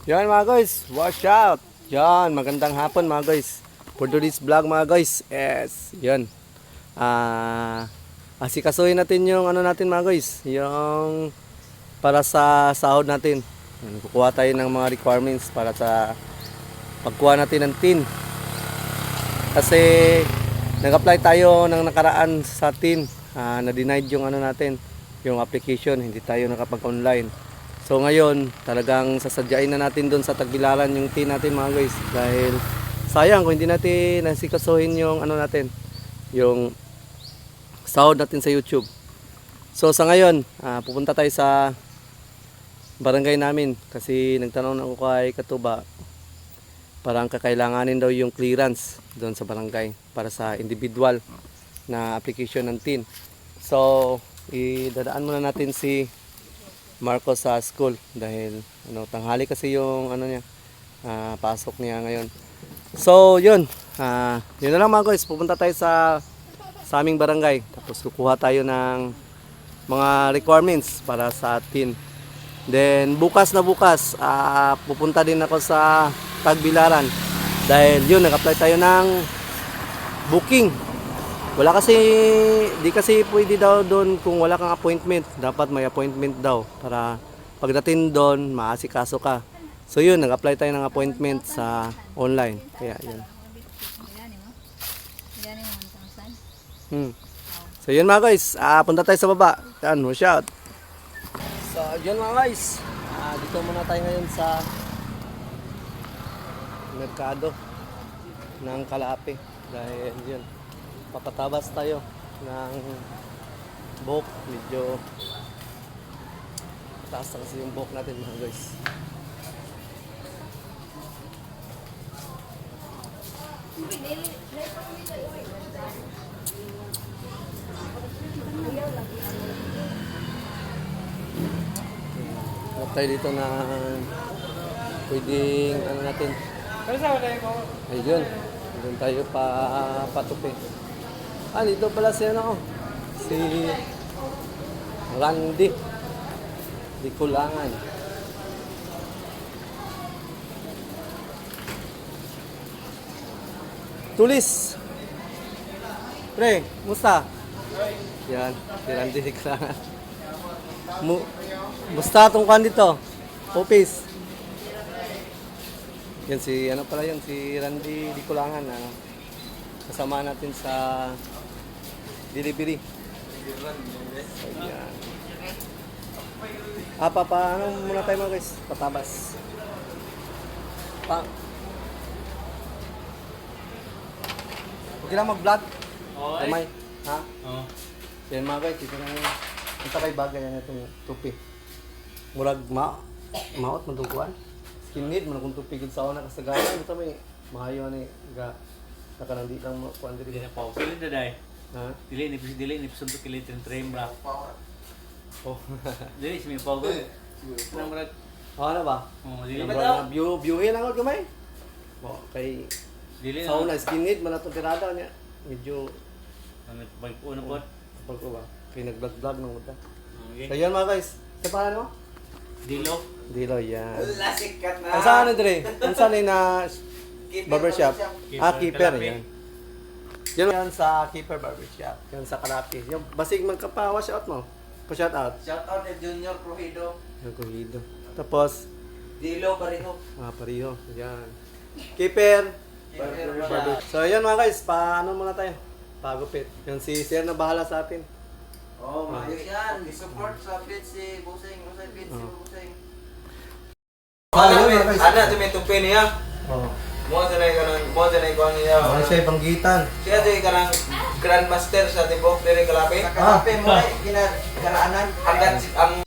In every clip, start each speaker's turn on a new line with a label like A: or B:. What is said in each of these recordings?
A: Yan mga guys, watch out. Yan, magandang hapon mga guys. For today's vlog mga guys, yes, yan. Asikasuhin natin yung ano natin mga guys, yung para sa sahod natin. Yan, kukuha tayo ng mga requirements para sa pagkuha natin ng tin. Kasi nag-apply tayo ng nakaraan sa tin, na-denied yung ano natin, yung application, hindi tayo nakapag-online. So ngayon, talagang sasadyain na natin doon sa Tagbilaran yung tin natin mga guys. Dahil sayang kung hindi natin nasikasuhin yung ano natin, yung sahod natin sa YouTube. So sa ngayon, pupunta tayo sa barangay namin kasi nagtanong ako kay Katuba. Parang kakailanganin daw yung clearance doon sa barangay para sa individual na application ng tin. So, idadaan muna natin si Marcos sa school dahil tanghali kasi yung pasok niya ngayon. So yun, yun na lang mga guys, pupunta tayo sa aming barangay tapos kukuha tayo ng mga requirements para sa tin. Then bukas pupunta din ako sa Tagbilaran dahil yun, nag-apply tayo ng booking. Di kasi pwede daw doon kung wala kang appointment. Dapat may appointment daw para pagdating doon, maasikaso ka. So yun, nag-apply tayo ng appointment sa online. Kaya yun. So yun mga guys, punta tayo sa baba. Yan, watch out. So yun mga guys, dito muna tayo ngayon sa merkado ng Kalapi. Dahil yun, papatabas tayo ng buhok. Medyo taas na kasi yung buhok natin mga guys. Huwag tayo dito na pwedeng natin. Ayun, doon tayo patupi. Dito pala si si Randy di Kulangan. Tulis. Pre, musta? Yan, si Randy di Kulangan. Musta tong kan dito? Office. Yan si si Randy di Kulangan, kasama natin sa delivery. Ayan. Paano muna tayo mga guys? Patabas. Okay lang mag-vlog? Kamay? Ha? Oo. Yan mga guys, ito na yun. Ang takay bagay yan itong tupi. Murag maot madungkuan. Skinhead, manakong tupi gud sa una kasagaran. Ito may mahayo ni nakanandi lang mo kuan diri.
B: Dili pa usilin na dai.
A: Ha?
B: Dili ni pisunto kilitin trim ra.
A: Oh.
B: Dili si mi pa ko. Nang murag
A: Ano ba?
B: dili
A: Ba
B: ba?
A: view lang ako gamay. Kay
B: Dili
A: sa una
B: na.
A: skinhead man ato tirada niya. Medyo
B: Ang pagpuno po.
A: pag ko ba? Kay nag-vlog nung uta. So
B: Okay.
A: yan mga guys. Sa pangalan mo?
B: Dilo.
A: Dilo yan.
C: Sikat na.
A: Ang saan na dire? Ang saan na barbershop? Keeper yan. Yan sa Keeper Barbershop. Yan sa Kalapi. Yung basig man ka pa, wash out mo. Pa-shout out.
C: Shout out kay Junior Prohido.
A: Yung kuhido. Tapos,
C: Dilo Pareho.
A: pariho. Yan. Keeper
C: Keeper
A: Barbershop. So yan mga guys, paano muna tayo? Pagupit. Yung si Sir na bahala sa atin.
C: Oh, maayos yan. I-support sa page si Busing. Usay page si Busing.
A: Yun, mga guys.
C: Ana, may tupi niya.
A: Oh.
C: Mo sa nay kuan niya.
A: Ano siya panggitan?
C: Siya di kanang grandmaster sa tibok diri Kalapi. Sa Kalapi mo ay ginaraanan. Ang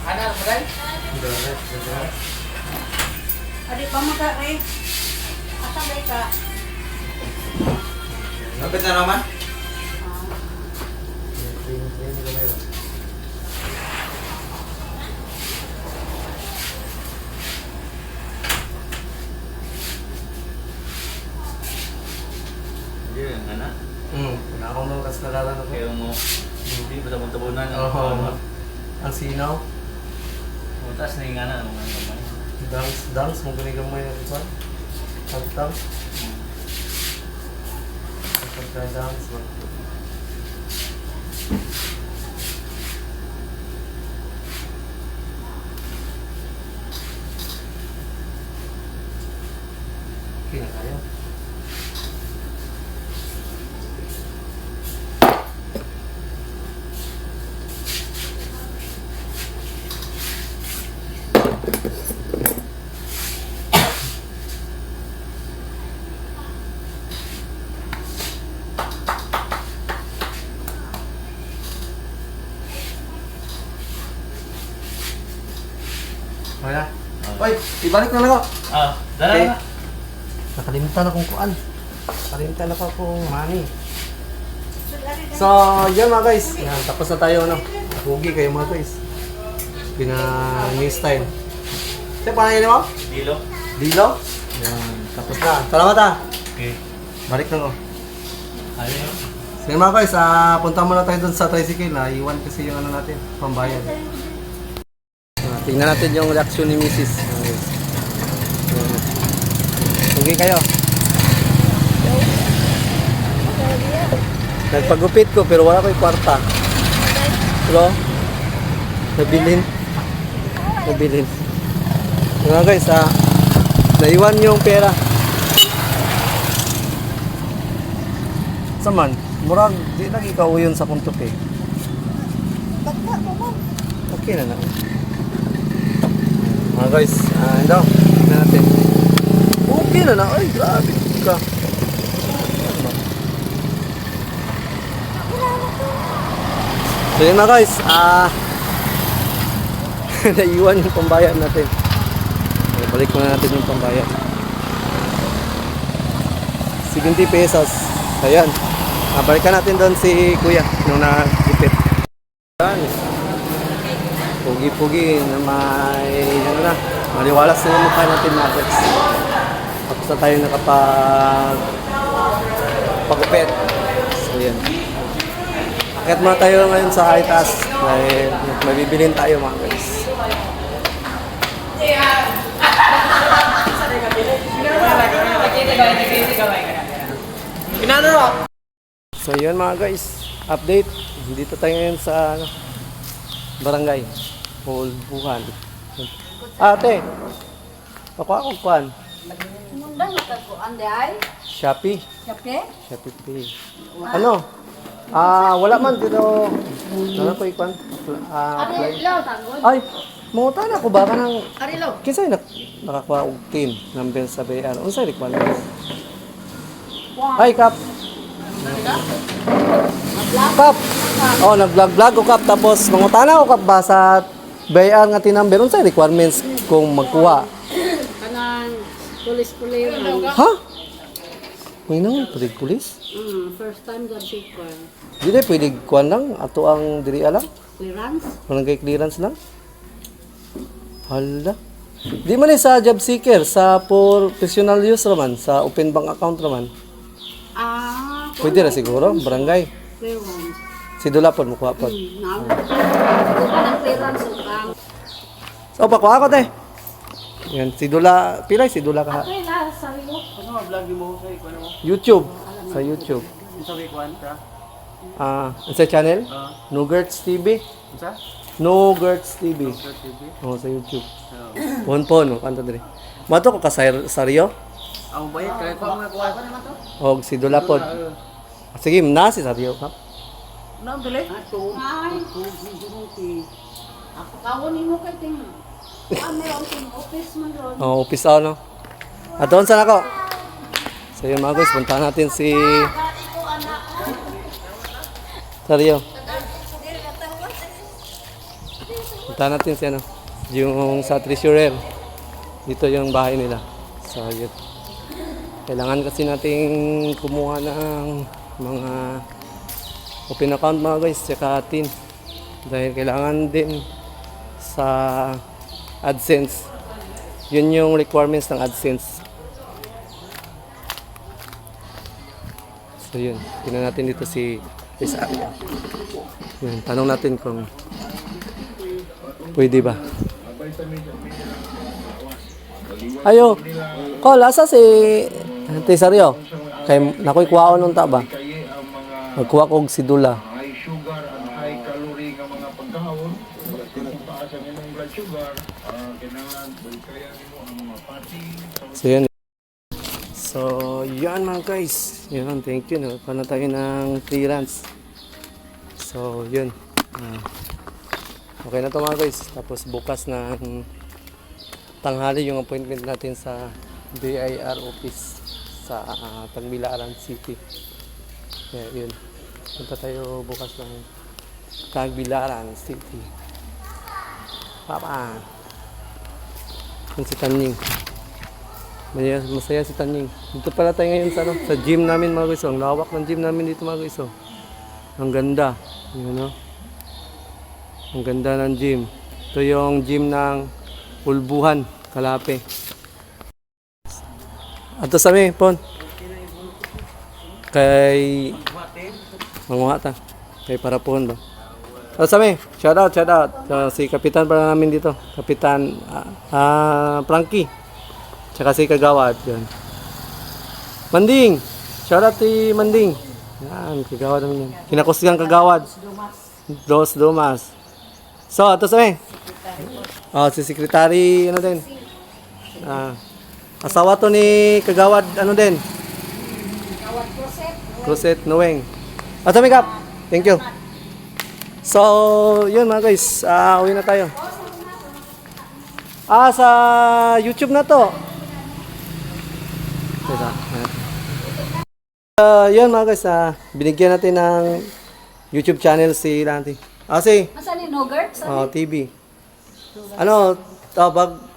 C: Anak mo dahil?
D: Adik pa mo ka, Ray. Asa ba ka?
C: Kapit na naman?
B: Hindi, ang anak.
A: Wala akong nung kasalaran ako.
B: Kaya mo, hindi ba tabunan?
A: Oo. Ang sinaw.
B: Taas na yung anak. Mga gamay.
A: Dance, mong kanigamay na ito. Pagtang. Pagka-dance. Okay na tayo. Wala. Oy, ibalik na lang ako.
B: Dala
A: Okay.
B: na.
A: Nakalimutan akong kuan. Nakalimutan ako kung money. So, yan mga guys. Yan, tapos na tayo ano. Pugi kayo mga guys. Pina-new style. Siya, pangalan mo?
B: Dilo.
A: Dilo? Yan, tapos na. Salamat ah.
B: Okay.
A: Balik na ko.
B: Ano yun?
A: So yun mga guys, punta muna tayo dun sa tricycle. Iwan kasi yung ano natin, pambayad. Tingnan natin yung reaction ni Mrs. Mga guys. Pugi kayo. Nagpagupit ko pero wala ko yung kwarta. Pero, nabilin. Mga guys, naiwan yung pera. Saman, murag, di lagi ka uyon sa kuntok eh. Okay na na. Mga guys, ito, tignan natin. Okay na na, ay grabe ka. So yun mga guys, naiwan yung pambayad natin. Balik muna natin yung pambayad. 70 pesos. Ayan. Balikan natin doon si Kuya nung nagipit. Ayan. Pugi-pugi na may ano na, maliwalas na yung mukha natin mga guys. Tapos na tayo pagupit. So yan. Akit muna tayo ngayon sa high task. May bibilin tayo mga guys. So yun mga guys, update. Dito tayo ngayon sa barangay. Bulbuhan. Ate, ako kuan.
D: Mundang nakakuan di ay?
A: Shopee.
D: Siya
A: Shopee Pay. Ano? Wala man dito. Wala ko ikuan.
D: Arilo, tagod.
A: Ay, mangutan ako ba ka ng
D: Arilo.
A: kinsay nakakuha og tin number sa BR. Unsay requirement? Ay, Kap. Kap. Oh, nag-vlog ko Kap tapos mangutana ko Kap ba sa BR nga tinumber unsay requirements kung magkuha.
D: Kanang pulis-pulis.
A: Ha? May nang pulis?
D: First time job seeker.
A: Di na pwede kuan lang ato ang diri alam.
D: Clearance?
A: Barangay clearance lang. Hala. Di man sa job seeker, sa professional use raman, sa open bank account raman. Pwede na siguro, barangay.
D: Clearance.
A: Si Dula po, mukha po.
D: Now, kanang clearance utang.
A: So, pakuha ko te. Yan, si Dula, pilay si Dula ka.
D: Okay lang, sabi mo.
B: Ano vlog mo sa ikuan mo?
A: YouTube. Sa YouTube.
B: Sa ikuan ka?
A: Sa channel? No Gertz TV.
B: Sa?
A: No Gertz TV.
B: TV.
A: Oh, sa YouTube. Pon, no, kanto diri. Mato ko ka saryo?
B: Ang bayad kaya ko mga kuha ko naman to.
A: Og si Dula pod. Sige, na si saryo ka.
B: Nang dili?
D: Ay, ako kawon mo kay ting. Meron ting office man ron.
A: Oh, office ako, no? At doon saan ako? So yun mga guys, puntahan natin si Saryo. Punta natin si ano, yung sa treasurer. Dito yung bahay nila. So, yun. Kailangan kasi nating kumuha ng mga open account mga guys, tsaka tin. Dahil kailangan din sa AdSense. Yun yung requirements ng AdSense. So yun, tingnan natin dito si Isa. Yun, tanong natin kung pwede ba. Ayo, call asa si Tesario. Kay nakoy kuwaon unta ba? Magkuha kog sidula.
E: High sugar and high calorie nga mga pagkaon, taas ang imong blood sugar, kailangan kaya nimo ang mga fatty.
A: So yun. So yan mga guys. Yun, thank you. Nagpa na tayo ng clearance. So yun. Okay na to mga guys. Tapos bukas na tanghali yung appointment natin sa BIR office sa Tagbilaran City. Kaya yun. Punta tayo bukas ng Tagbilaran City. Papa. Yun si Tanying. Masaya si Tanying. Dito pala tayo ngayon sa, sa gym namin mga guys. Ang lawak ng gym namin dito mga guys. Ang ganda. Yun, no? Ang ganda ng gym. Ito yung gym ng Ulbuhan, Kalape. Ato sa mi, Pon. Kay Manguha ta. Kay Parapon ba. Ato sa mi, shout out. Si Kapitan para namin dito. Kapitan Frankie. Tsaka si Kagawad. Yan. Manding. Shout out si Manding. Yan, Kagawad namin yan. Kinakusgang Kagawad. Dos Dumas. So, ato sa mi. Si Secretary, ano din. Asawa to ni Kagawad, ano din. Closet Nuweng. At sa Kap. Thank you. So, yun mga guys. Uwi na tayo. Sa YouTube na to. Yun mga guys. Binigyan natin ng YouTube channel si Lanti. Si
D: Asa ni Nogurt?
A: TV.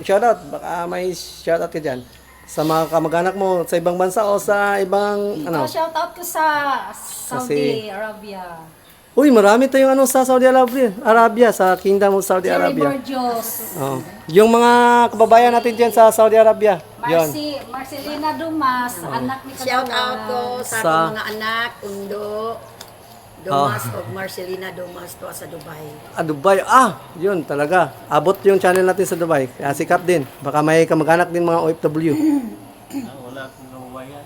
A: Shoutout. Baka may shoutout ka dyan. Sa mga kamag-anak mo sa ibang bansa o sa ibang,
D: Shout out ko sa Saudi Arabia.
A: Uy, marami tayong sa Saudi Arabia, sa Kingdom of Saudi
D: Jerry
A: Arabia.
D: Borgios.
A: Yung mga kababayan natin dyan sa Saudi Arabia. Yun.
D: Marcelina Dumas, anak ni
F: Shout out ko sa
A: Sa-
F: akong mga anak, Undo, Dumas o Marcelina Dumas to sa Dubai.
A: Dubai. Yun talaga. Abot yung channel natin sa Dubai. Kaya sikap din. Baka may kamag-anak din mga OFW.
B: Wala akong nababayan.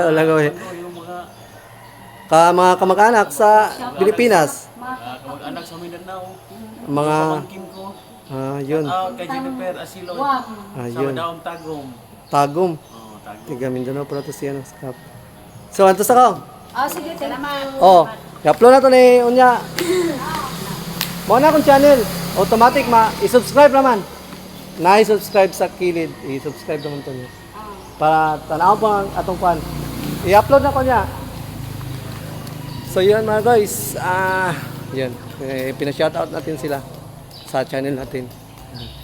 A: Wala gawin.
B: Yung mga
A: Mga kamag-anak sa Pilipinas.
B: kamag-anak sa Mindanao.
A: Mga,
B: Pamangkin ko.
A: yun.
B: Kay Jennifer Asilo. Sa
A: Yun.
B: Daong Tagum.
A: Tagum.
B: Tagum.
A: Tiga Mindanao pala to siya. Sikap. So, anto sa ka?
D: Sige, salamat.
A: I-upload na to ni Unya. Mo na akong channel. Automatic i-subscribe naman. Na-subscribe sa kilid. I-subscribe naman to niya. Para tanaw po ang atong pan. I-upload na ko niya. So yun mga guys. Yun. Pina-shoutout natin sila sa channel natin.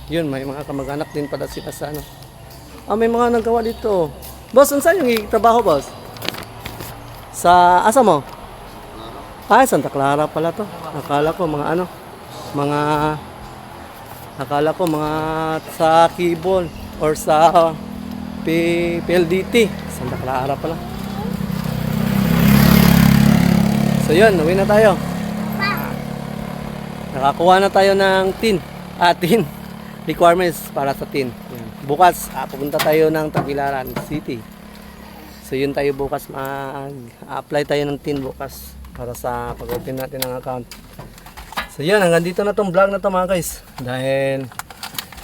A: Yun, may mga kamag-anak din pala sila sa ano. May mga nagawa dito. Boss, saan yung trabaho, boss? Sa asa mo? Santa Clara pala to. Akala ko mga sa Kibol or sa PLDT. Santa Clara pala. So yun, uwi na tayo. Nakakuha na tayo ng tin requirements para sa tin. Yan. Bukas, pupunta tayo ng Tagbilaran City. So yun tayo bukas, mag-apply tayo ng tin bukas para sa pag-open natin ng account. So yun, hanggang dito na tong vlog na to mga guys. Dahil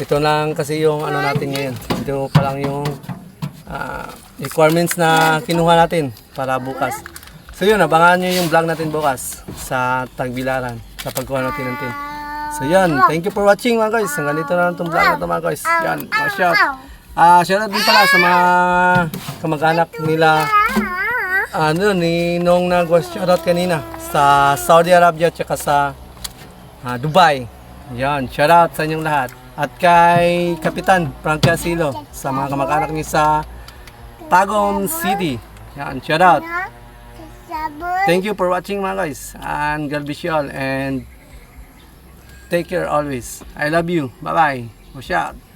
A: ito lang kasi yung natin ngayon. Ito pa lang yung requirements na kinuha natin para bukas. So yun, abangan nyo yung vlog natin bukas sa Tagbilaran sa pagkuha natin ng tin. So yun, thank you for watching mga guys. Hanggang dito na lang tong vlog na to mga guys. Yan, shout out din pala sa mga kamag-anak nila ni nung nag-shoutout kanina sa Saudi Arabia at sa Dubai. Yan, shout out sa inyong lahat. At kay Kapitan Frankie Asilo sa mga kamag-anak niya sa Tagum City. Yan, shout out. Thank you for watching mga guys. And God bless you all. And take care always. I love you. Bye-bye. Push out.